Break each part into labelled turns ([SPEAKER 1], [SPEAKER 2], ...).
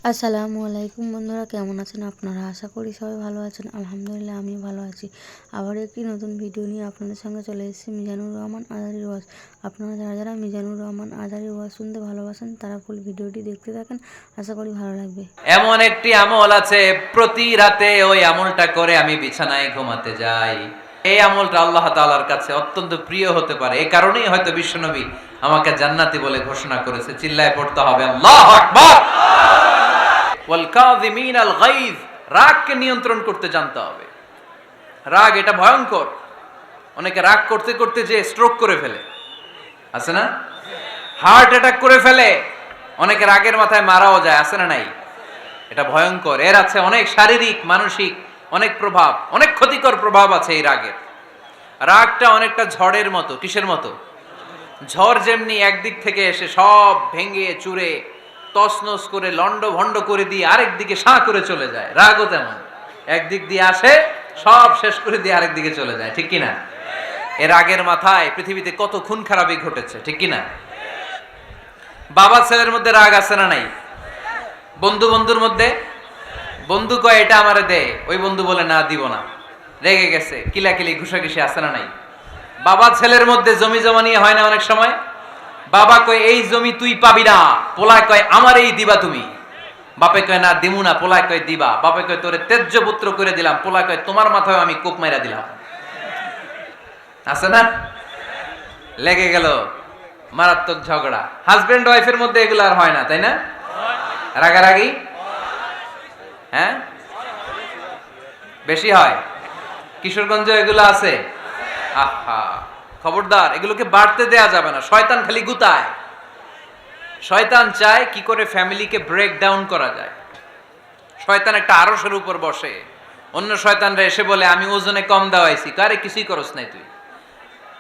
[SPEAKER 1] আসসালামু আলাইকুম বন্ধুরা, কেমন আছেন আপনারা? আশা করি সবাই ভালো আছেন। আলহামদুলিল্লাহ আমিও ভালো আছি। আবার একটি নতুন ভিডিও নিয়ে আপনাদের সঙ্গে চলে এসেছি মিজানুর রহমান আজারির ওয়াজ। আপনারা যারা যারা মিজানুর রহমান আজারির ওয়াজ শুনতে ভালোবাসেন তারা ফুল ভিডিওটি দেখতে থাকেন, আশা করি ভালো লাগবে।
[SPEAKER 2] এমন একটি আমল আছে, প্রতি রাতে ওই আমলটা করে আমি বিছানায় ঘুমাতে যাই। এই আমলটা আল্লাহ তাআলার কাছে অত্যন্ত প্রিয় হতে পারে। এই কারণেই হয়তো বিশ্বনবী আমাকে জান্নাতি বলে ঘোষণা করেছে। চিল্লায় পড়তে হবে আল্লাহু আকবার। ওয়াল কাযিমিন আল গায়জ, রাগকে নিয়ন্ত্রণ করতে জানতে হবে। রাগ এটা ভয়ঙ্কর। অনেকে রাগ করতে করতে যে স্ট্রোক করে ফেলে, আছে না? হার্ট অ্যাটাক করে ফেলে। অনেকে রাগের মাথায় মারাও যায়, আছে না নাই? এটা ভয়ঙ্কর। এর আছে অনেক শারীরিক মানসিক অনেক প্রভাব, অনেক ক্ষতিকর প্রভাব আছে এই রাগের। রাগটা অনেকটা ঝড়ের মতো। কিসের মতো? ঝড় যেমনি একদিক থেকে এসে সব ভেঙে চুরে তছনছ করে লন্ড ভন্ড করে দিয়ে আরেক দিকে সাঁ করে চলে যায়, রাগও তেমন। একদিক দিয়ে আসে, সব শেষ করে দিয়ে আরেক দিকে চলে যায়, ঠিক কিনা? এর রাগের মাথায় পৃথিবীতে কত খুন খারাপি ঘটেছে, ঠিক কিনা? বাবা ছেলের মধ্যে রাগ আছে না নাই? বন্ধু বন্ধুর মধ্যে, বন্ধু কয় এটা আমারে দে, ওই বন্ধু বলে না দিব না, রেগে গেছে, কিলাকিলি ঘুষাঘুষি আছে না নাই? বাবা ছেলের মধ্যে জমি জমা নিয়ে হয় না অনেক সময়? বাবা কয় এই জমি তুই পাবি না, পোলায় কয় আমার এই দিবা তুমি। বাপে কয় না দিমু না, পোলায় কয় দিবা। বাপে কয় তোরে তেজ্য পুত্র করে দিলাম, পোলায় কয় তোমার মাথায় আমি কোপ মাইরা দিলাম। আছে না? লেগে গেল, মারাত্মক ঝগড়া। হাজবেন্ড ওয়াইফের মধ্যে এগুলো আর হয় না, তাই না? রাগারাগি হ্যাঁ বেশি হয়। কিশোরগঞ্জে এগুলো আছে। আহা, খবরদার, এগুলোকে বাড়তে দেয়া যাবে না। শয়তান খালি গুতায়। শয়তান চায় কি করে ফ্যামিলিকে ব্রেক ডাউন করা যায়। শয়তান একটা আরশের উপর বসে, অন্য শয়তানরা এসে বলে আমি ওজনে কম দেওয়াইছি, কারে কিছুই করস নাই তুই।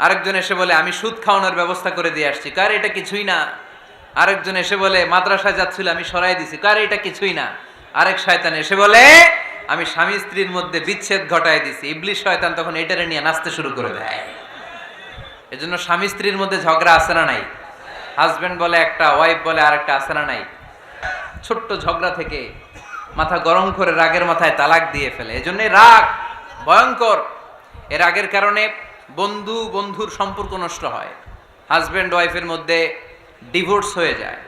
[SPEAKER 2] আরেকজন এসে বলে আমি সুদ খাওয়ানোর ব্যবস্থা করে দিয়ে আসছি, কারে এটা কিছুই না। আরেকজন এসে বলে মাদ্রাসায় যাচ্ছিল আমি সরাই দিছি, কারে এটা কিছুই না। আরেক শয়তান এসে বলে আমি স্বামী স্ত্রীর মধ্যে বিচ্ছেদ ঘটায় দিছি। ইবলিশ শয়তান তখন এটারে নিয়ে নাচতে শুরু করে দেয়। এজন্য স্বামী স্ত্রীর মধ্যে ঝগড়া আছে না নাই? হাজবেন্ড বলে একটা, ওয়াইফ বলে আরেকটা, আছে না নাই? ছোট্ট ঝগড়া থেকে মাথা গরম করে রাগের মাথায় তালাক দিয়ে ফেলে। এজন্য রাগ ভয়ঙ্কর। এর রাগের কারণে বন্ধু বন্ধুর সম্পর্ক নষ্ট হয়, হাজবেন্ড ওয়াইফের মধ্যে ডিভোর্স হয়ে যায়,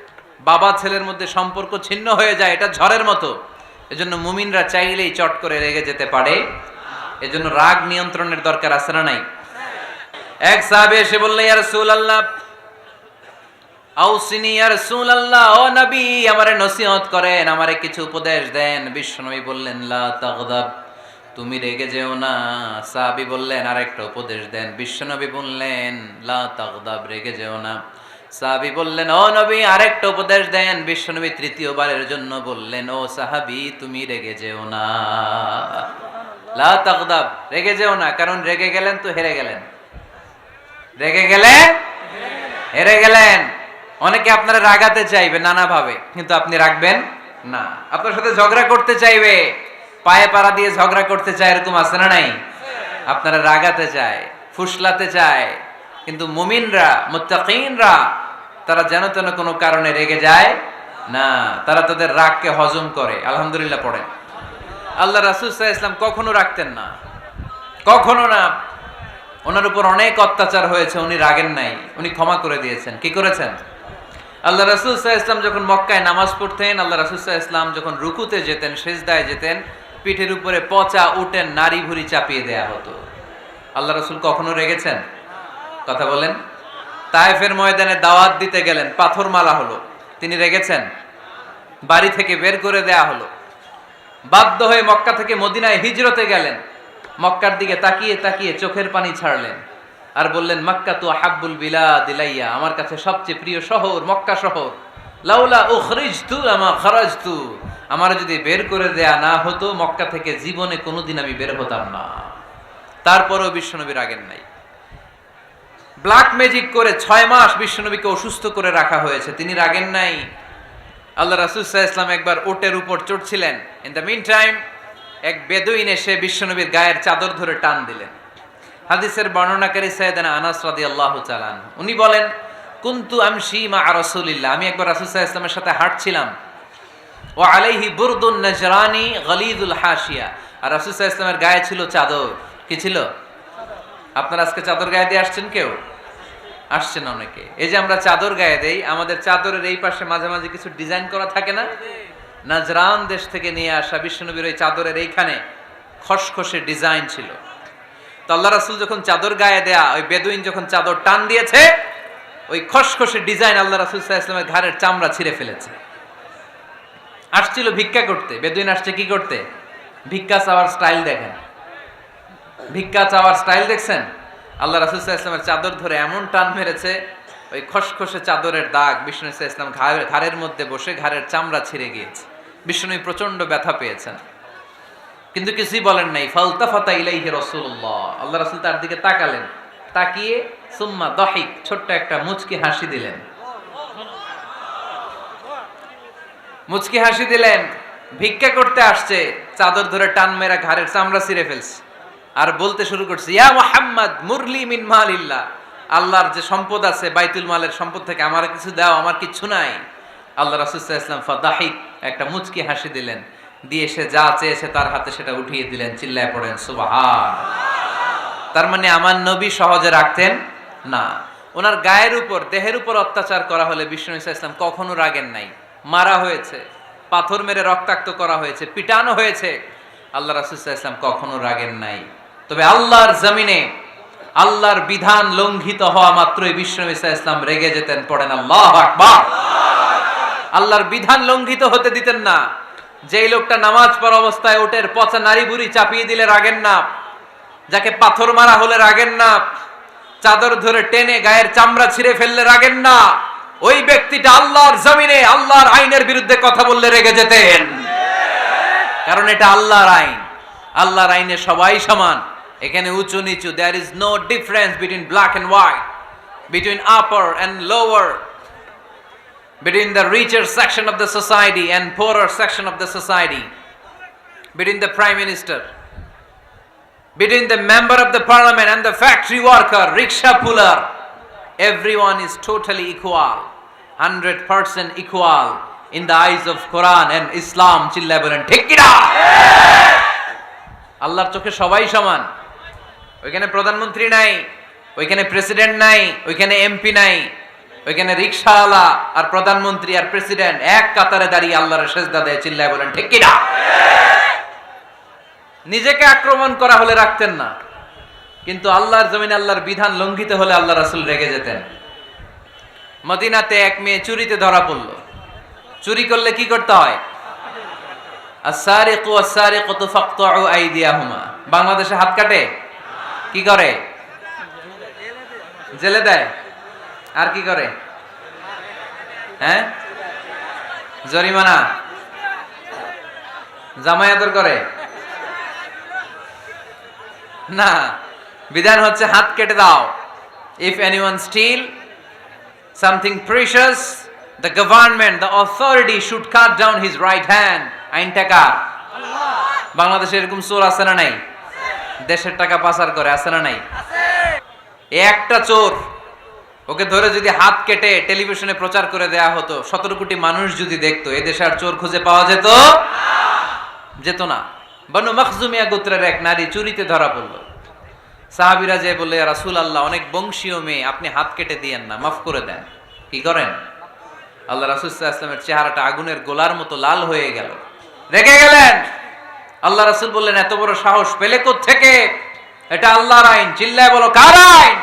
[SPEAKER 2] বাবা ছেলের মধ্যে সম্পর্ক ছিন্ন হয়ে যায়। এটা ঝড়ের মতো। এজন্য মুমিনরা চাইলেই চট করে রেগে যেতে পারে। এজন্য রাগ নিয়ন্ত্রণের দরকার, আছে না নাই? এক সাহাবী এসে বললেন ইয়া রাসূলুল্লাহ, আউসিনি ইয়া রাসূলুল্লাহ, ও নবী আমারে নসিহত করেন, আমারে কিছু উপদেশ দেন। বিশ্বনবী বললেন লা তাগদাব, তুমি রেগে যেও না। সাহাবী বললেন আরেকটা উপদেশ দেন। বিশ্বনবী বললেন লা তাগদাব, রেগে যেও না। সাহাবী বললেন ও নবী আরেকটা উপদেশ দেন। বিশ্বনবী তৃতীয়বারের জন্য বললেন ও সাহাবী তুমি রেগে যেও না, লা তাগদাব, রেগে যেও না। কারণ রেগে গেলেন তো হেরে গেলেন, রেগে গেলে হেরে গেলেন। অনেকে আপনারা রাগাতে চাইবে নানাভাবে, কিন্তু আপনি রাখবেন না। আপনার সাথে ঝগড়া করতে চাইবে, পায়ে পাড়া দিয়ে ঝগড়া করতে চায়, এরকম আছে না নাই? আপনারা রাগাতে চায়, ফুসলাতে চায়, কিন্তু মুমিনরা মুত্তাকিনরা তারা যেন তেন কোনো কারণে রেগে যায় না। তারা তাদের রাগকে হজম করে। আলহামদুলিল্লাহ পড়েন। আল্লাহ রাসূল সাল্লাল্লাহু আলাইহি ওয়াসাল্লাম কখনো রাগতেন না, কখনো না। ওনার উপর অনেক অত্যাচার হয়েছে, উনি রাগেন নাই, উনি ক্ষমা করে দিয়েছেন। কি করেছেন? আল্লাহ রাসূল সাল্লাল্লাহু আলাইহি ওয়াসাল্লাম যখন মক্কায় নামাজ পড়তেন, আল্লাহ রাসূল সাল্লাল্লাহু আলাইহি ওয়াসাল্লাম যখন রুকুতে যেতেন, সিজদায় যেতেন, পিঠের উপরে পচা উটের নাড়ি ভুঁড়ি চাপিয়ে দেয়া হতো। আল্লাহ রাসূল কখনো রেগেছেন? কথা বলেন। তায়েফের ময়দানে দাওয়াত দিতে গেলেন, পাথর মারা হলো, তিনি রেগেছেন? বাড়ি থেকে বের করে দেয়া হলো, বাধ্য হয়ে মক্কা থেকে মদিনায় হিজরতে গেলেন। মক্কার দিকে তাকিয়ে তাকিয়ে চোখের পানি ছাড়লেন আর বললেন মক্কা তু আহাব্বুল বিলাদ ইলাইয়া, আমার কাছে সবচেয়ে প্রিয় শহর মক্কা শহর। লাউলা উখরিজতু লামা খারাজতু, আমার যদি বের করে দেয়া না হতো মক্কা থেকে জীবনে কোনোদিন আমি বের হতাম না। তারপরেও বিশ্বনবী রাগেন নাই। ব্ল্যাক ম্যাজিক করে 6 মাস বিশ্বনবীকে অসুস্থ করে রাখা হয়েছে, তিনি রাগেন নাই। আল্লাহ রাসূল সাল্লাল্লাহু আলাইহি ওয়াসাল্লাম একবার উটের উপর চড়ছিলেন। ইন দ্য মিন টাইম এক বেদুইন এসে বিশ্বনবীর গায়ের চাদর ধরে টান দিলেন। হাদিসের বর্ণনাকারী সাইয়েদনা আনাস রাদিয়াল্লাহু তাআলা আনহু, উনি বলেন কুনতু আমশি মা রাসূলিল্লাহ, আমি একবার রাসূল সাল্লাল্লাহু আলাইহি ওয়াসাল্লামের সাথে হাঁটছিলাম। ওয়া আলাইহি বুরদুন নাজরানি গলিদুল হাশিয়া। আর রাসূল সাল্লাল্লাহু আলাইহি ওয়াসাল্লামের গায়ে ছিল চাদর। কি ছিল? আপনারা আজকে চাদর গায়ে দিয়ে আসছেন কেউ? আসছেন অনেকে। এই যে আমরা চাদর গায়ে দেই, আমাদের চাদরের এই পাশে মাঝে মাঝে কিছু ডিজাইন করা থাকে না? নাজরান দেশ থেকে নিয়ে আসা বিশ্বনবীর ওই চাদরের এইখানে খসখসে ডিজাইন ছিল। তো আল্লাহ রাসূল যখন চাদর গায়ে দেয়া, ওই বেদুইন যখন চাদর টান দিয়েছে, ওই খসখসে ডিজাইন আল্লাহ রাসূল সাল্লাল্লাহু আলাইহি ওয়াসাল্লামের ঘাড়ের চামড়া ছিঁড়ে ফেলেছে। আসছিল ভিক্ষা করতে। বেদুইন আসছে কি করতে? ভিক্ষা চাওয়ার স্টাইল দেখেন, ভিক্ষা চাওয়ার স্টাইল দেখছেন? আল্লাহ রাসূল সাল্লাল্লাহু আলাইহি ওয়াসাল্লামের চাদর ধরে এমন টান মেরেছে, ওই খসখসে চাদরের দাগ বিষ্ণু সাল্লাল্লাহু আলাইহি ওয়াসাল্লাম ঘাড়ের মধ্যে বসে ঘাড়ের চামড়া ছিঁড়ে গিয়েছে। বিষ্ণু প্রচন্ড ব্যথা পেয়েছেন, কিন্তু কিছুই বলেন নাই। ফালতাফাতা ইলাইহি রাসূলুল্লাহ, আল্লাহ রাসূল তার দিকে তাকালেন, তাকিয়ে সুম্মা দাহিক, ছোট্ট একটা মুচকি হাসি দিলেন। মুচকি হাসি দিলেন। ভিক্ষা করতে আসছে, চাদর ধরে টান মেরা ঘাড়ের চামড়া ছিঁড়ে ফেলছে, আর বলতে শুরু করছে, ইয়া মুহাম্মদ মুরলি মিন মালিল্লাহ, আল্লাহর যে সম্পদ আছে বাইতুল মালের সম্পদ থেকে আমার কিছু দাও, আমার কিছু নাই। আল্লাহ রাসূল সাল্লাল্লাহু আলাইহি ওয়াসাল্লাম ফাদাহিক, একটা মুচকি হাসি দিলেন, দিয়ে সে যা চেয়েছে তার হাতে সেটা উঠিয়ে দিলেন। চিল্লায় পড়েন সুবহান। তার মানে আমার নবী সহজে রাখতেন না। ওনার গায়ের উপর, দেহের উপর অত্যাচার করা হলে বিষ্ণু সাল্লাল্লাহু আলাইহি ওয়াসাল্লাম কখনো রাগেন নাই। মারা হয়েছে, পাথর মেরে রক্তাক্ত করা হয়েছে, পিটানো হয়েছে, আল্লাহ রাসূল সাল্লাল্লাহু আলাইহি ওয়াসাল্লাম কখনো রাগেন নাই। তবে আল্লাহর জমিনে আল্লাহর বিধান লঙ্ঘিত হওয়া মাত্রই বিষ্ণু সাল্লাল্লাহু আলাইহি ওয়াসাল্লাম রেগে যেতেন। পড়েন আল্লাহু আকবার। আল্লাহর বিধান লঙ্ঘিত হতে দিতেন না। যেই লোকটা নামাজ পড়া অবস্থায় ওটের পচা নারী বুড়ি চাপিয়ে দিলে রাগেন না, যাকে পাথর মারা হলে রাগেন না, চাদর ধরে টেনে গায়ের চামড়া ছিঁড়ে ফেললে রাগেন না, ওই ব্যক্তিটা আল্লাহর জমিনে আল্লাহর আইনের বিরুদ্ধে কথা বললে রেগে যেতেন। কারণ এটা আল্লাহর আইন। আল্লাহর আইনে সবাই সমান, এখানে উঁচু নিচু, there is no difference between black and white, between upper and lower, between the richer section of the society and poorer section of the society, between the prime minister, between the member of the parliament and the factory worker, rickshaw puller, everyone is totally equal, 100% equal in the eyes of Quran and Islam. চিল্লায় বলেন ঠিক কি না? আল্লাহর চোখে সবাই সমান। ওইখানে প্রধানমন্ত্রী নাই, ওইখানে প্রেসিডেন্ট নাই, ওইখানে এমপি নাই, ওইখানে রিকশাওয়ালা আর প্রধানমন্ত্রী আর প্রেসিডেন্ট এক কাতারে দাঁড়িয়ে আল্লাহর সেজদা দেয়। চিল্লায় বলেন ঠিক কি না? নিজেকে আক্রমণ করা হলে রাখতেন না, কিন্তু আল্লাহর জমিনে আল্লাহর বিধান লঙ্ঘিত হলে আল্লাহ রাসূল রেগে যেতেন। মদিনাতে এক মেয়ে চুরিতে ধরা পড়ল। চুরি করলে কি করতে হয়? আস-সারিকু ওয়াস-সারিকাতু ফাকতাউ আইদিয়াহুমা। বাংলাদেশে হাত কাটে, কি করে? জেলে দেয়। আর কি করে? হ্যাঁ, জরিমানা, জামাই আদর করে না। বিধান হচ্ছে হাত কেটে দাও। If anyone steal something precious, the government, the authority should cut down his right hand. আইনটা কার? বাংলাদেশে এরকম চোর আছে না নাই? দেশের টাকা পাচার করে, আছে না নাই? একটা চোর, ওকে ধরে যদি হাত কেটে টেলিভিশনে প্রচার করে দেয়া হতো, 17 কোটি মানুষ যদি দেখতো, এদেশে আর চোর খুঁজে পাওয়া যেত? যেত না। বনু মখজুমিয়া গোত্রের এক নারী চুরিতে ধরা পড়ল। সাহাবীরা যে বললে, ইয়া রাসূলুল্লাহ, অনেক বংশীয় মেয়ে, আপনি হাত কেটে দিয়েন না, মাফ করে দেন। কি করেন? আল্লাহ রাসূল সাল্লাল্লাহু আলাইহি ওয়াসাল্লামের চেহারাটা আগুনের গোলার মতো লাল হয়ে গেল, রেগে গেলেন। আল্লাহ রাসূল বললেন, এত বড় সাহস পেলে কোত্থেকে? এটা আল্লাহর আইন। চিল্লায় বলো, কার আইন?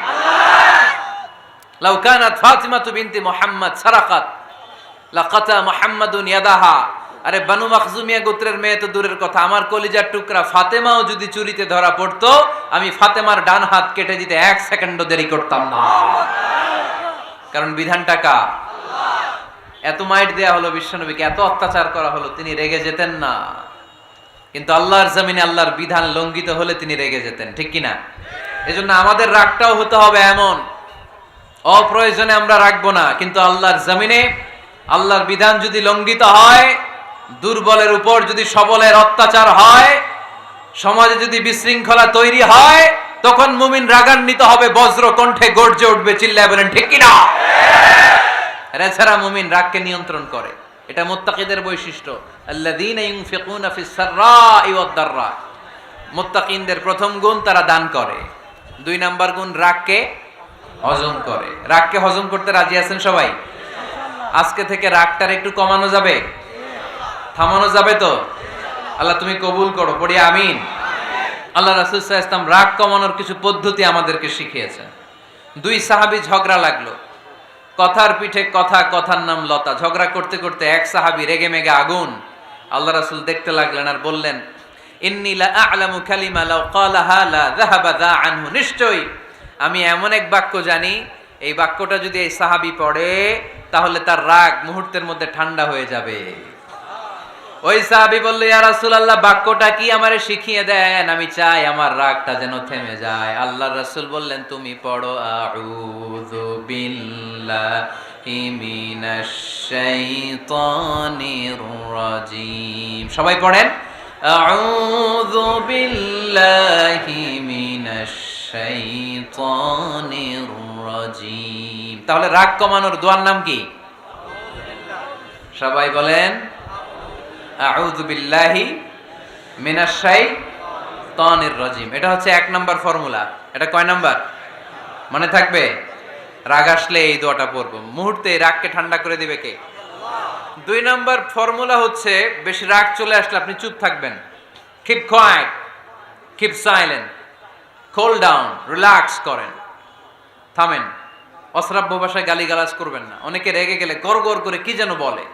[SPEAKER 2] লাউ কানাত ফাতিমাতু বিনতি মুহাম্মদ সারাকাত লাকাতা মুহাম্মাদুন ইয়াদাহা। আরে বনু মখজুমিয়া গোত্রের মেয়ে তো দূরের কথা, আমার কলিজার টুকরা ফাতেমাও যদি চুরিতে ধরা পড়তো, আমি ফাতেমার ডান হাত কেটে দিতে 1 সেকেন্ডও দেরি করতাম না। কারণ বিধানটা কার? এত মাইট দেয়া হলো বিশ্বনবীকে, এত অত্যাচার করা হলো, তিনি রেগে যেতেন না। কিন্তু আল্লাহর জমিনে আল্লাহর বিধান লঙ্ঘিত হলে তিনি রেগে যেতেন। ঠিক কিনা? এজন্য আমাদের রাগটাও হতে হবে এমন, অপ্রয়োজনে আমরা রাখবো না, কিন্তু আল্লাহর জমিনে আল্লাহর বিধান যদি লঙ্ঘিত হয়, দুর্বলের উপর যদি সবলের অত্যাচার হয়, সমাজে যদি বিশৃঙ্খলা তৈরি হয়, তখন মুমিন রাগান্বিত হবে, বজ্র কণ্ঠে গর্জে উঠবে। চিল্লায় বলেন ঠিক কিনা? এছাড়া মুমিন রাগকে নিয়ন্ত্রণ করে। এটা মুত্তাকিদের বৈশিষ্ট্য। আল্লাযীনা ইউনফিকুনা ফিস সাররাই ওয়াদ দাররা। মুত্তাকিনদের প্রথম গুণ তারা দান করে। 2 নাম্বার গুণ রাগকে হজম করে। রাগকে হজম করতে রাজি আছেন সবাই? আজকে থেকে রাগটার একটু কমানো যাবে, থামানো যাবে তো? আল্লাহ তুমি কবুল করো, পড়ি আমিন। আল্লাহ রাসূল সাল্লাল্লাহু আলাইহি ওয়াসাল্লাম রাগ কমানোর কিছু পদ্ধতি আমাদেরকে শিখিয়েছেন। 2 সাহাবী ঝগড়া লাগলো, কথার পিঠে কথা, কথার নাম লতা। ঝগড়া করতে করতে এক সাহাবী রেগে মেগে আগুন। আল্লাহ রাসূল দেখতে লাগলেন আর বললেন, ইন্নী লা আ'লামু কালিমা লাউ ক্বালাহা লা যাহাবা যা আনহু। নিশ্চয়ই আমি এমন এক বাক্য জানি, এই বাক্যটা যদি এই সাহাবী পড়ে তাহলে তার রাগ মুহূর্তের মধ্যে ঠান্ডা হয়ে যাবে। ওই সাহাবী বলল, ইয়া রাসূলুল্লাহ, বাক্যটা কি আমারে শিখিয়ে দেন, আমি চাই আমার রাগটা যেন থেমে যায়। আল্লাহর রাসূল বললেন, তুমি পড়ো আউযু বিল্লাহি মিনাশ শাইতানির রাজীম। সবাই পড়েন, আউযু বিল্লাহি মিনাশ শাইতানির রাজীম। তাহলে রাগ কমানোর দোয়ার নাম কি? সবাই বলেন, আউযু বিল্লাহি মিনাশ শাইতানির রাজীম। এটা হচ্ছে 1 নাম্বার ফর্মুলা। এটা কয় নাম্বার মনে থাকবে? রাগ আসলে এই দোয়াটা পড়বো, মুহূর্তে রাগকে ঠান্ডা করে দিবে কে? 2 নাম্বার ফর্মুলা হচ্ছে, বেশি রাগ চলে আসলে আপনি চুপ থাকবেন। Keep quiet, keep silent, cool down, relax করেন, থামেন। অশ্রাব্য ভাষায় গালিগালাজ করবেন না। অনেকে রেগে গেলে গড় গড় করে কি যেন বলে,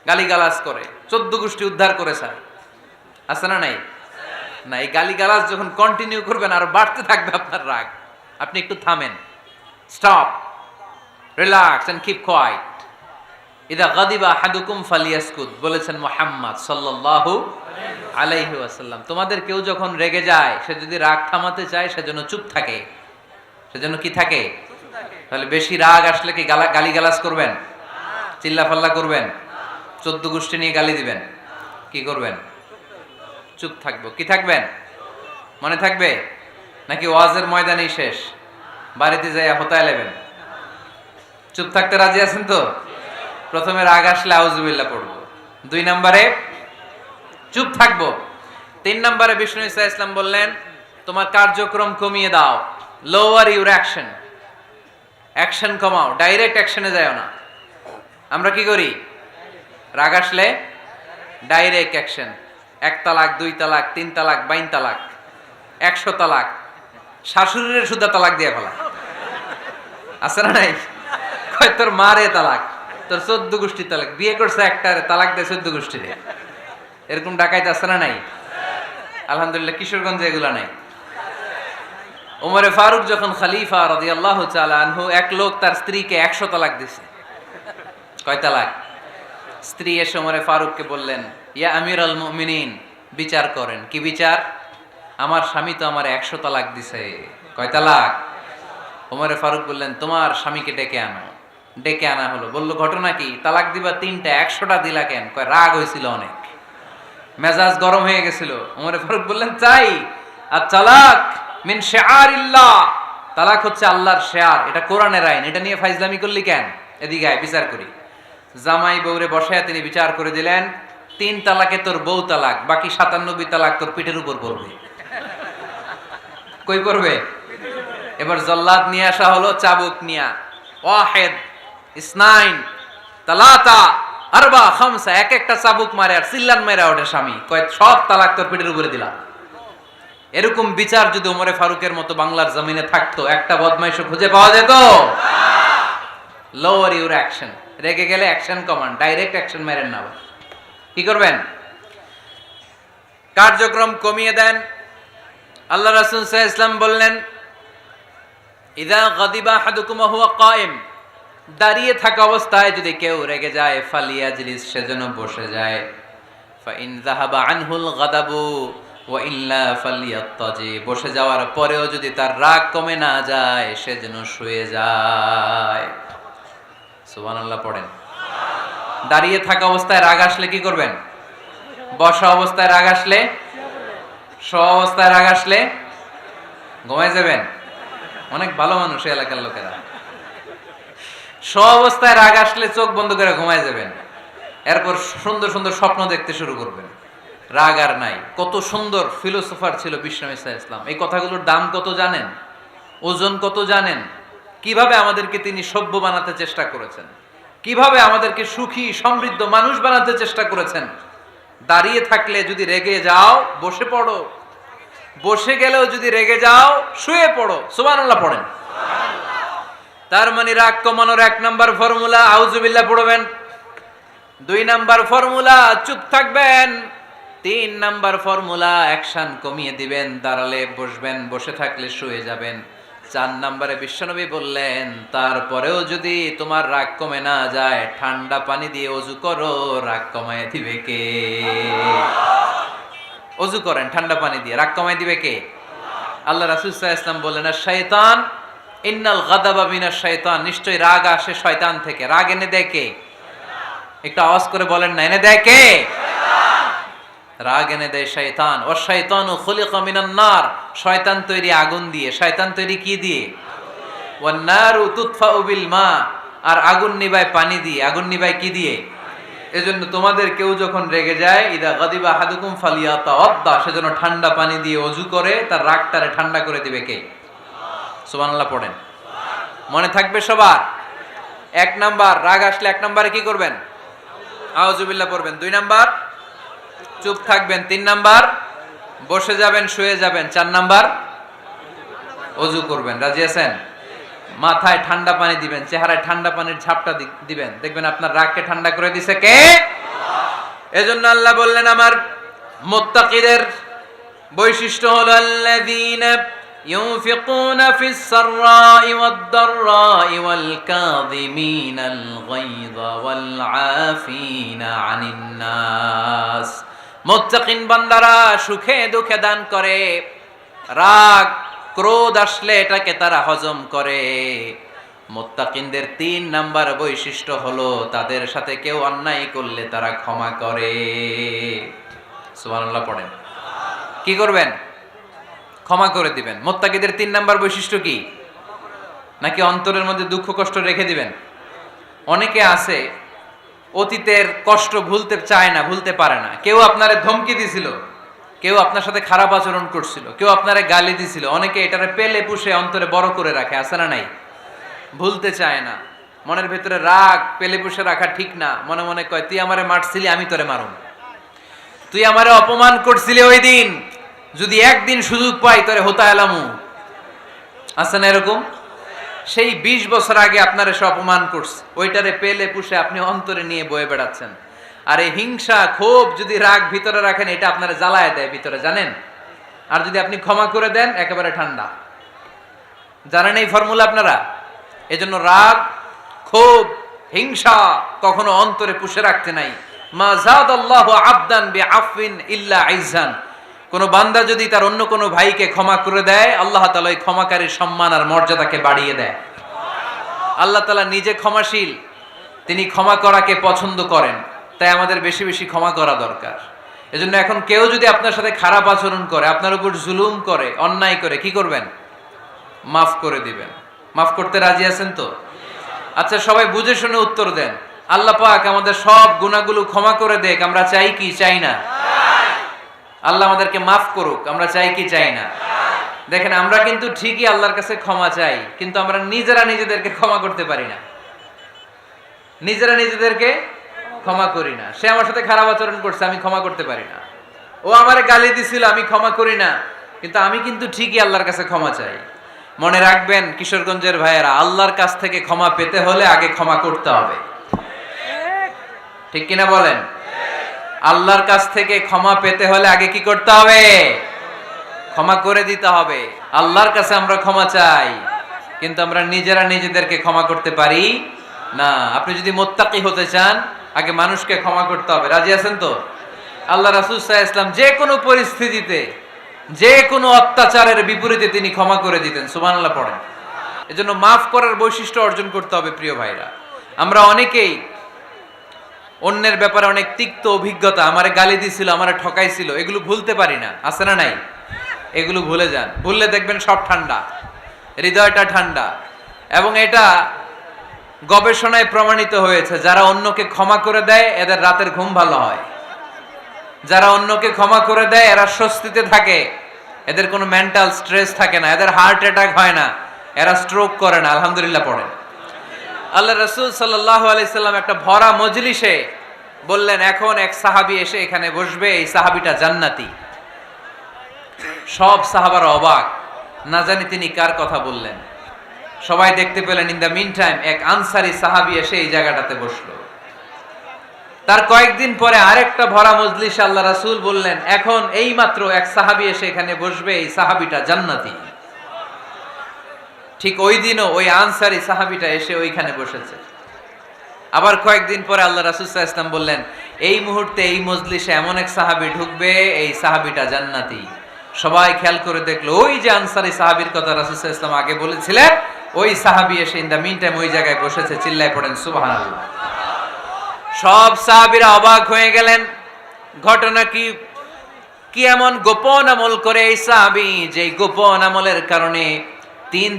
[SPEAKER 2] গালিগালাজ করে, 14 গোষ্ঠী উদ্ধার করে স্যার, আছে না নাই? না, এই গালিগালাজ যখন কন্টিনিউ করবেন আর বাড়তে থাকবে আপনার রাগ। আপনি একটু থামেন, stop, relax and keep quiet. ইদা গাদিবা আহাদুকুম ফালিয়াসকুত, বলেছেন মুহাম্মদ সাল্লাল্লাহু আলাইহি ওয়াসাল্লাম। তোমাদের কেউ যখন রেগে যায়, সে যদি রাগ থামাতে চায় সেজন্য চুপ থাকে। সেজন্য কি থাকে? তাহলে বেশি রাগ আসলে কি গালিগালাজ করবেন, চিল্লাফাল্লা করবেন, 14 গোষ্ঠী নিয়ে গালি দিবেন? কি করবেন? চুপ থাকবো। কি থাকবেন? মনে থাকবে নাকি ওয়াজের ময়দানেই শেষ, বাড়িতে যাইয়া হোতায় নেবেন? চুপ থাকতে রাজি আছেন তো? প্রথমে রাগ আসলে আউযুবিল্লাহ পড়বো, 2 নম্বরে চুপ থাকবো, 3 নম্বরে বিষ্ণু ঈসা ইসলাম বললেন, তোমার কার্যক্রম কমিয়ে দাও, লোয়ার ইউর অ্যাকশন। অ্যাকশন কমাও, ডাইরেক্ট অ্যাকশনে যাও না। আমরা কি করি? রাগ আসলে ডাইরেক্ট অ্যাকশন। 1 তালাক, 2 তালাক, 3 তালাক, 22 তালাক, 100 তালাক, শাশুড়ির সুদ্ধা তালাক দিয়ে ফেলা, আছে না নাই? কয় তোর মারে তালাক, তোর 14 গোষ্ঠী তালাক, বিয়ে করছে একটারে তালাক দেয় 14 গোষ্ঠীরে। এরকম ডাকাইতে আছে না নাই? আলহামদুলিল্লাহ কিশোরগঞ্জে এগুলা নাই। ওমরে ফারুক যখন খলিফা রাদিয়াল্লাহু তাআলা আনহু, এক লোক তার স্ত্রীকে 100 তালাক দিছে। কয় তালাক? স্ত্রী এসে ওমরে ফারুককে বললেন, ইয়া আমিরুল মুমিনিন, বিচার করেন। কি বিচার? আমার স্বামী তো আমার 100 তালাক দিছে। কয় তালাক? ওমরে ফারুক বললেন, তোমার স্বামীকে ডেকে আনো। ডেকে আনা হলো। বলল, ঘটনা কি? তালাক দিবা 3টা, 100টা দিলা কেন? কয় রাগ হয়েছিল অনেক, মেজাজ গরম হয়ে গেছিল। ওমরে ফারুক বললেন, চাই আর তালাক মিন শিআরিল্লাহ, তালাক হচ্ছে আল্লাহর শিআর, এটা কোরআনের আইন, এটা নিয়ে ফাইজলামি করলি কেন? এদিকে আয়, বিচার করি। জামাই বউরে বসায় তিনি বিচার করে দিলেন, 3 তালাকে তোর বউ তালাক, বাকি 97 তালাক তোর পিঠের উপর পড়বে। কই পড়বে? এবার জল্লাদ নিয়ে আসা হলো, চাবুক নিয়া, ওয়াহিদ, ইসনাইন, তালাতা, আরবা, খামসা, এক একটা চাবুক মারে আর চিল্লান মেরা ওঠে স্বামী, কয় সব তালাক তোর পিঠের উপরে দিলাম। এরকম বিচার যদি ওমরে ফারুকের মতো বাংলার জমিনে থাকতো, একটা বদমাইশও খুঁজে পাওয়া যেত? Lower your action. রেগে গেলে অ্যাকশন কমান্ড, ডাইরেক্ট অ্যাকশন মেরেন না। কি করবেন? কার্যক্রম কমিয়ে দেন। আল্লাহ রাসূল সাল্লাল্লাহু আলাইহি ওয়াসাল্লাম বললেন, ইযা গাদিবা আহাদুকুম ওয়া হুয়া কায়েম, দাঁড়িয়ে থাকা অবস্থায় যদি কেউ রেগে যায়, ফালিয়াজলিস, সেজন্য বসে যায়। ফাইন যাহাবা আনহুল গাদাবু ওয়া ইল্লা ফালিয়াত্তাজি, বসে যাওয়ার পরেও যদি তার রাগ কমে না যায়, সেজন্য শুয়ে যায়। সুবহানাল্লাহ পড়েন। দাঁড়িয়ে থাকা অবস্থায় রাগ আসলে কি করবেন? বসা অবস্থায় রাগ আসলে, শোয়া অবস্থায় রাগ আসলে ঘুমায় যাবেন। অনেক ভালো মানুষ এই এলাকার লোকেরা। শোয়া অবস্থায় রাগ আসলে চোখ বন্ধ করে ঘুমায় যাবেন। এরপর সুন্দর সুন্দর স্বপ্ন দেখতে শুরু করবেন, রাগ আর নাই। কত সুন্দর ফিলোসোফার ছিল বিশ্বনবী সাল্লাল্লাহু আলাইহি ওয়াসাল্লাম। এই কথাগুলোর দাম কত জানেন? ওজন কত জানেন? কিভাবে আমাদেরকে তিনি সভ্য বানাতে চেষ্টা করেছেন, কিভাবে আমাদেরকে সুখী সমৃদ্ধ মানুষ বানাতে চেষ্টা করেছেন। দাঁড়িয়ে থাকলে যদি রেগে যাও বসে পড়ো, বসে গেলেও যদি রেগে যাও শুয়ে পড়ো। সুবহানাল্লাহ পড়েন। তার মানে রাগ কমানোর 1 নাম্বার ফর্মুলা আউযুবিল্লাহ পড়বেন, 2 নাম্বার ফর্মুলা চুপ থাকবেন, 3 নাম্বার ফর্মুলা অ্যাকশন কমিয়ে দিবেন, দাঁড়ালে বসবেন, বসে থাকলে শুয়ে যাবেন। 4 নাম্বারে বিশ্বনবী বললেন তারপরেও যদি তোমার রাগ কমে না যায় ঠান্ডা পানি দিয়ে ওযু করো, রাগ কমায় দিবে কে? ওযু করেন ঠান্ডা পানি দিয়ে, রাগ কমায় দিবে কে? আল্লাহ রাসূল সাল্লাল্লাহু আলাইহি ওয়াসাল্লাম বলেন শাইতান ইন্নাল গাদাবা মিনাশ শাইতান, নিশ্চয়ই রাগ আসে শয়তান থেকে। রাগ এনে দেয় কে? একটু আওয়াজ করে বলেন না, এনে দেয় কে? রাগ এনে দেয় শয়তান। ও শয়তানু খুলিকা মিনান নার, শয়তান তৈরি আগুন দিয়ে। শয়তান তৈরি কি দিয়ে? ওয়ান নারু তুতফাউ বিল মা, আর আগুন নিভায় পানি দিয়ে। আগুন নিভায় কি দিয়ে? এজন্য তোমাদের কেউ যখন রেগে যায়, ইদা গাদিবা আহাদুকুম ফালিয়াতাওয়াদ্দা, সেজন্য ঠান্ডা পানি দিয়ে ওযু করে তার রাগটারে ঠান্ডা করে দিবে কে? সুবহানাল্লাহ পড়েন। মনে থাকবে সবার? 1 নাম্বার, রাগ আসলে 1 নাম্বারে কি করবেন? আউযুবিল্লাহ পড়বেন। 2 নাম্বার চুপ থাকবেন। 3 নাম্বার বসে যাবেন, শুয়ে যাবেন। 4 নাম্বার ওযু করবেন। রাজি আছেন? মাথায় ঠান্ডা পানি দিবেন, চেহারায় ঠান্ডা পানির ঝাপটা দিবেন, দেখবেন আপনার রাগকে ঠান্ডা করে দিছে কে? এজন্য আল্লাহ বললেন আমার মুত্তাকিদের বৈশিষ্ট্য হলো আল্লাযীনা ইউনফিকুনা ফিস সাররাই ওয়াদ দাররাই ওয়াল কাযিমিনাল গায়যা ওয়াল আফিনা আনিন নাস। মুত্তাকিন বান্দারা সুখে দুঃখে দান করে, রাগ ক্রোধ আসলে এটাকে তারা হজম করে। মুত্তাকিনদের 3 নাম্বার বৈশিষ্ট্য হলো তাদের সাথে কেউ অন্যায় করলে তারা ক্ষমা করে। সুবহানাল্লাহ পড়েন। কি করবেন? ক্ষমা করে দিবেন। মুত্তাকিদের 3 নাম্বার বৈশিষ্ট্য কি? নাকি অন্তরের মধ্যে দুঃখ কষ্ট রেখে দিবেন? অনেকে আছে অতীতের কষ্ট ভুলতে চায় না, ভুলতে পারে না। কেউ আপনারে ধমকি দিছিল, কেউ আপনার সাথে খারাপ আচরণ করছিল, কেউ আপনারে গালি দিছিল, অনেকে এটারে পেলে পুষে অন্তরে বড় করে রাখে, আছে না নাই? ভুলতে চায় না। মনের ভেতরে রাগ পেলে পুষে রাখা ঠিক না। মনে মনে কয় তুই আমারে মারছিলি, আমি তোরে মারুম। তুই আমারে অপমান করছিলি ওই দিন, যদি একদিন সুযোগ পাই তোরে হতা এলামু। আছে না এরকম? সেই 20 বছর আগে আপনারে সে অপমান করছে, ওইটারে পেলে পুষে আপনি অন্তরে নিয়ে বয়ে বেড়াচ্ছেন। আর এই হিংসা ক্ষোভ যদি রাগ ভিতরে রাখেন, এটা আপনারা জ্বালায় দেয় ভিতরে, জানেন? আর যদি আপনি ক্ষমা করে দেন একেবারে ঠান্ডা। জানেন এই ফর্মুলা আপনারা? এজন্য রাগ ক্ষোভ হিংসা কখনো অন্তরে পুষে রাখতে নাই। মা যাদাল্লাহু আবদান বিআফওয়িন ইল্লা ইজ্জান, কোন বান্দা যদি তার অন্য কোন ভাইকে ক্ষমা করে দেয়, আল্লাহ তাআলা ওই ক্ষমাকারীর সম্মান আর মর্যাদাকে বাড়িয়ে দেয়। আল্লাহ তাআলা নিজে ক্ষমাশীল, তিনি ক্ষমা করাকে পছন্দ করেন। তাই আমাদের বেশি বেশি ক্ষমা করা দরকার। এজন্য এখন কেউ যদি আপনার সাথে খারাপ আচরণ করে, আপনার উপর জুলুম করে, অন্যায় করে, কি করবেন? মাফ করে দিবেন। মাফ করতে রাজি আছেন তো? আচ্ছা সবাই বুঝে শুনে উত্তর দেন। আল্লাহ পাক আমাদের সব গুনাহগুলো ক্ষমা করে দেখ, আমরা চাই কি চাই না? আল্লাহ আমাদেরকে মাফ করুক, আমরা চাই কি চাই না? দেখেন আমরা কিন্তু ঠিকই আল্লাহর কাছে ক্ষমা চাই, কিন্তু আমরা নিজেরা নিজেদেরকে ক্ষমা করতে পারি না। নিজেরা নিজেদেরকে ক্ষমা করি না। সে আমার সাথে খারাপ আচরণ করছে, আমি ক্ষমা করতে পারি না। ও আমারে গালি দিছিল, আমি ক্ষমা করি না, কিন্তু আমি কিন্তু ঠিকই আল্লাহর কাছে ক্ষমা চাই। মনে রাখবেন কিশোরগঞ্জের ভাইয়েরা, আল্লাহর কাছ থেকে ক্ষমা পেতে হলে আগে ক্ষমা করতে হবে। ঠিক কিনা বলেন? আল্লাহর কাছ থেকে ক্ষমা পেতে হলে আগে কি করতে হবে? ক্ষমা করে দিতে হবে। আল্লাহর কাছে আমরা ক্ষমা চাই, কিন্তু আমরা নিজেরা নিজেদেরকে ক্ষমা করতে পারি না। আপনি যদি মুত্তাকি হতে চান, আগে মানুষকে ক্ষমা করতে হবে। রাজি আছেন তো? আল্লাহ রাসূল সাল্লাল্লাহু আলাইহি ওয়াসাল্লাম যে কোনো পরিস্থিতিতে, যে কোনো অত্যাচারের বিপরীতে তিনি ক্ষমা করে দিতেন। সুবহানাল্লাহ পড়েন। এজন্য মাফ করার বৈশিষ্ট্য অর্জন করতে হবে প্রিয় ভাইরা। আমরা অনেকেই অন্যের ব্যাপারে অনেক তিক্ত অভিজ্ঞতা, আমারে গালি দিছিল, আমারে ঠকাইছিল, এগুলো ভুলতে পারি না। আছে না নাই? এগুলো ভুলে যান। ভুললে দেখবেন সব ঠান্ডা, হৃদয়টা ঠান্ডা। এবং এটা গবেষণায় প্রমাণিত হয়েছে যারা অন্যকে ক্ষমা করে দেয় এদের রাতের ঘুম ভালো হয়। যারা অন্যকে ক্ষমা করে দেয় এরা স্বস্তিতে থাকে, এদের কোনো মেন্টাল স্ট্রেস থাকে না, এদের হার্ট অ্যাটাক হয় না, এরা স্ট্রোক করে না। আলহামদুলিল্লাহ পড়েন। আল্লাহ রাসূল সাল্লাল্লাহু আলাইহি সাল্লাম একটা ভরা মজলিসে বললেন, এখন এক সাহাবী এসে এখানে বসবে, এই সাহাবীটা জান্নাতি। সব সাহাবারা অবাক, না জানি তিনি কার কথা বললেন। সবাই দেখতে পেলেন ইন দ্য মিন টাইম এক আনসারী সাহাবী এসে এই জায়গাটাতে বসলো। তার কয়েকদিন পরে আরেকটা ভরা মজলিসে আল্লাহ রাসূল বললেন, এখন এই মাত্র এক সাহাবী এসে এখানে বসবে, এই সাহাবীটা জান্নাতি। ঠিক ওই দিনও ওই আনসারী সাহাবীটা এসে ওইখানে বসেছে। আবার কয়েকদিন পরে আল্লাহ রাসূল সাল্লাল্লাহু আলাইহি ওয়াসাল্লাম বললেন, এই মুহূর্তে এই মজলিসে এমন এক সাহাবী ঢুকবে, এই সাহাবীটা জান্নাতি। সবাই খেয়াল করে দেখলো, ওই যে আনসারী সাহাবীর কথা রাসূল সাল্লাল্লাহু আলাইহি ওয়াসাল্লাম আগে বলেছিলেন, ওই সাহাবী এসে ইন দ্য মিন টাইম ওই জায়গায় বসেছে। চিল্লায় পড়েন সুবহানাল্লাহ। সব সাহাবীরা অবাক হয়ে গেলেন। ঘটনা কি? কি এমন গোপন আমল করে এই সাহাবী, যে গোপন আমলের কারণে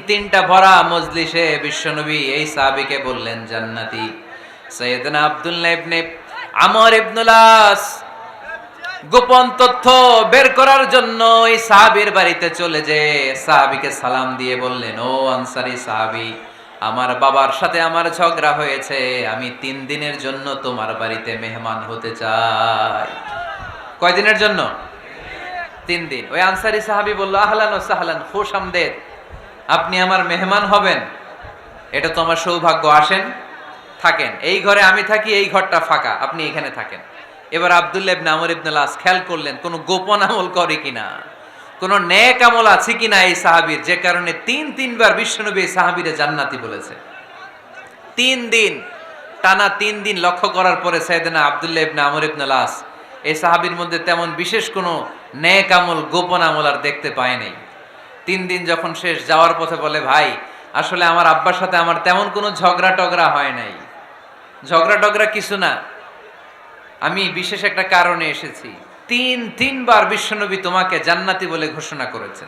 [SPEAKER 2] তিনটা ভরা মজলিসে বিশ্বনবী এই সাহাবীকে বললেন জান্নাতি। সাইয়েদনা আব্দুল্লাহ ইবনে আমর ইবনুল আস গোপন তথ্য বের করার জন্য এই সাহাবীর বাড়িতে চলে যেয়ে সাহাবীকে সালাম দিয়ে বললেন, ও আনসারী সাহাবী, আমার বাবার সাথে আমার ঝগড়া হয়েছে, আমি 3 দিনের জন্য তোমার বাড়িতে মেহমান হতে চাই। কয়দিনের জন্য? 3 দিন। ওই আনসারী সাহাবী বলল, আহলান ওয়া সাহলান, খুশআমদেদ, আপনি আমার মেহমান হবেন, এটা তো আমার সৌভাগ্য। আসেন, থাকেন, এই ঘরে আমি থাকি, এই ঘরটা ফাঁকা, আপনি এখানে থাকেন। এবার আব্দুল্লাহ ইবনে আমর ইবনুল আস খেয়াল করলেন কোন গোপন আমল করে কিনা, কোন নেক আমল আছে কিনা এই সাহাবীর, যে কারণে 3বার বিশ্বনবী এই সাহাবীরে জান্নাতি বলেছে। 3 দিন টানা 3 দিন লক্ষ্য করার পরে সাইয়েদনা আব্দুল্লাহ ইবনে আমর ইবনুল আস এই সাহাবীর মধ্যে তেমন বিশেষ কোনো নেক আমল, গোপন আমল আর দেখতে পায় নাই। 3 দিন যখন শেষ, যাওয়ার পথে বলে, ভাই আসলে আমার আব্বার সাথে আমার তেমন কোনো ঝগড়া টগড়া হয় নাই, ঝগড়া টগড়া কিছু না, আমি বিশেষ একটা কারণে এসেছি। 3বার বিশ্বনবী তোমাকে জান্নাতি বলে ঘোষণা করেছে,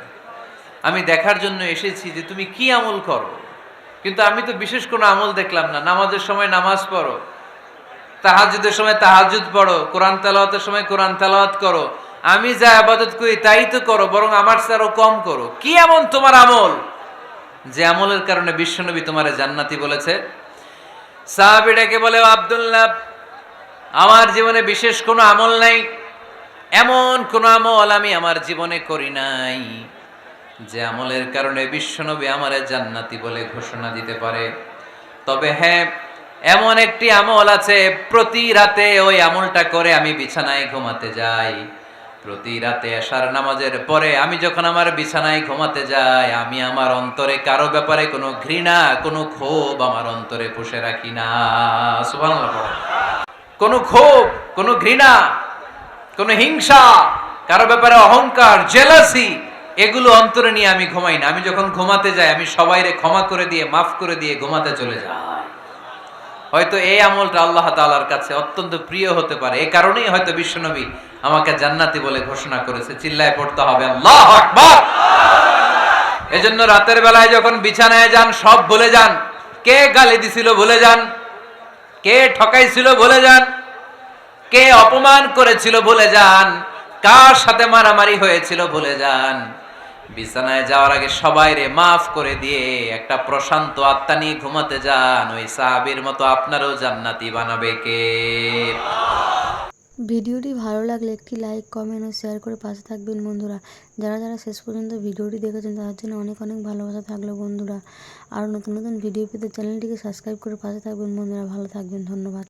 [SPEAKER 2] আমি দেখার জন্য এসেছি যে তুমি কি আমল করো, কিন্তু আমি তো বিশেষ কোনো আমল দেখলাম না। নামাজের সময় নামাজ পড়ো, তাহাজ্জুদের সময় তাহাজ্জুদ পড়ো, কোরআন তেলাওয়াতের সময় কোরআন তেলাওয়াত করো, আমি যা ইবাদত করি তাই তো করো, বরং আমার চেয়ে আরো কম করো। কি এমন তোমার আমল যে আমলের কারণে বিশ্বনবী তোমারে জান্নাতি বলেছে? সাহাবীটাকে বলে, আব্দুল্লাহ, আমার জীবনে বিশেষ কোনো আমল নাই, এমন কোন আমল আমি আমার জীবনে করি নাই যে আমলের কারণে বিশ্বনবী আমারে জান্নাতি বলে ঘোষণা দিতে পারে। তবে হ্যাঁ, এমন একটি আমল আছে, প্রতি রাতে ওই আমলটা করে আমি বিছানায় ঘুমাতে যাই। প্রতি রাতে এশার নামাজের পরে আমি যখন আমার বিছানায় ঘুমাতে যাই, আমি আমার অন্তরে কারো ব্যাপারে কোনো ঘৃণা, কোনো ক্ষোভ আমার অন্তরে পুষে রাখি না। সুবহানাল্লাহ পড়ে। কোনো ক্ষোভ, কোনো ঘৃণা, কোনো হিংসা, কারো ব্যাপারে অহংকার, জেলাসি, এগুলো অন্তরে নিয়ে আমি ঘুমাই না। আমি যখন ঘুমাতে যাই, আমি সবাইরে ক্ষমা করে দিয়ে, মাফ করে দিয়ে ঘুমাতে চলে যাই। হয়তো এই আমলটা আল্লাহ তাআলার কাছে অত্যন্ত প্রিয় হতে পারে, এই কারণেই হয়তো বিশ্বনবী আমাকে জান্নাতি বলে ঘোষণা করেছে। চিল্লায় পড়তে হবে আল্লাহু আকবার। এজন্য রাতের বেলায় যখন বিছানায় যান, সব ভুলে যান। কে গালি দিছিল ভুলে যান, কে ঠকাইছিল ভুলে যান, কে অপমান করেছিল ভুলে যান, কার সাথে মারামারি হয়েছিল ভুলে যান। বিছানায় যাওয়ার আগে সবাইরে মাফ করে দিয়ে একটা প্রশান্ত আত্মা নিয়ে ঘুমাতে যান। ওই সাহাবীর মতো আপনারও জান্নাতি বানাবে কে?
[SPEAKER 1] ভিডিওটি ভালো লাগলে একটি লাইক, কমেন্ট ও শেয়ার করে পাশে থাকবেন বন্ধুরা। যারা যারা শেষ পর্যন্ত ভিডিওটি দেখেছেন তাদের জন্য অনেক অনেক ভালোবাসা থাকলো বন্ধুরা। আর নতুন নতুন ভিডিও পেতে চ্যানেলটিকে সাবস্ক্রাইব করে পাশে থাকবেন বন্ধুরা। ভালো থাকবেন, ধন্যবাদ।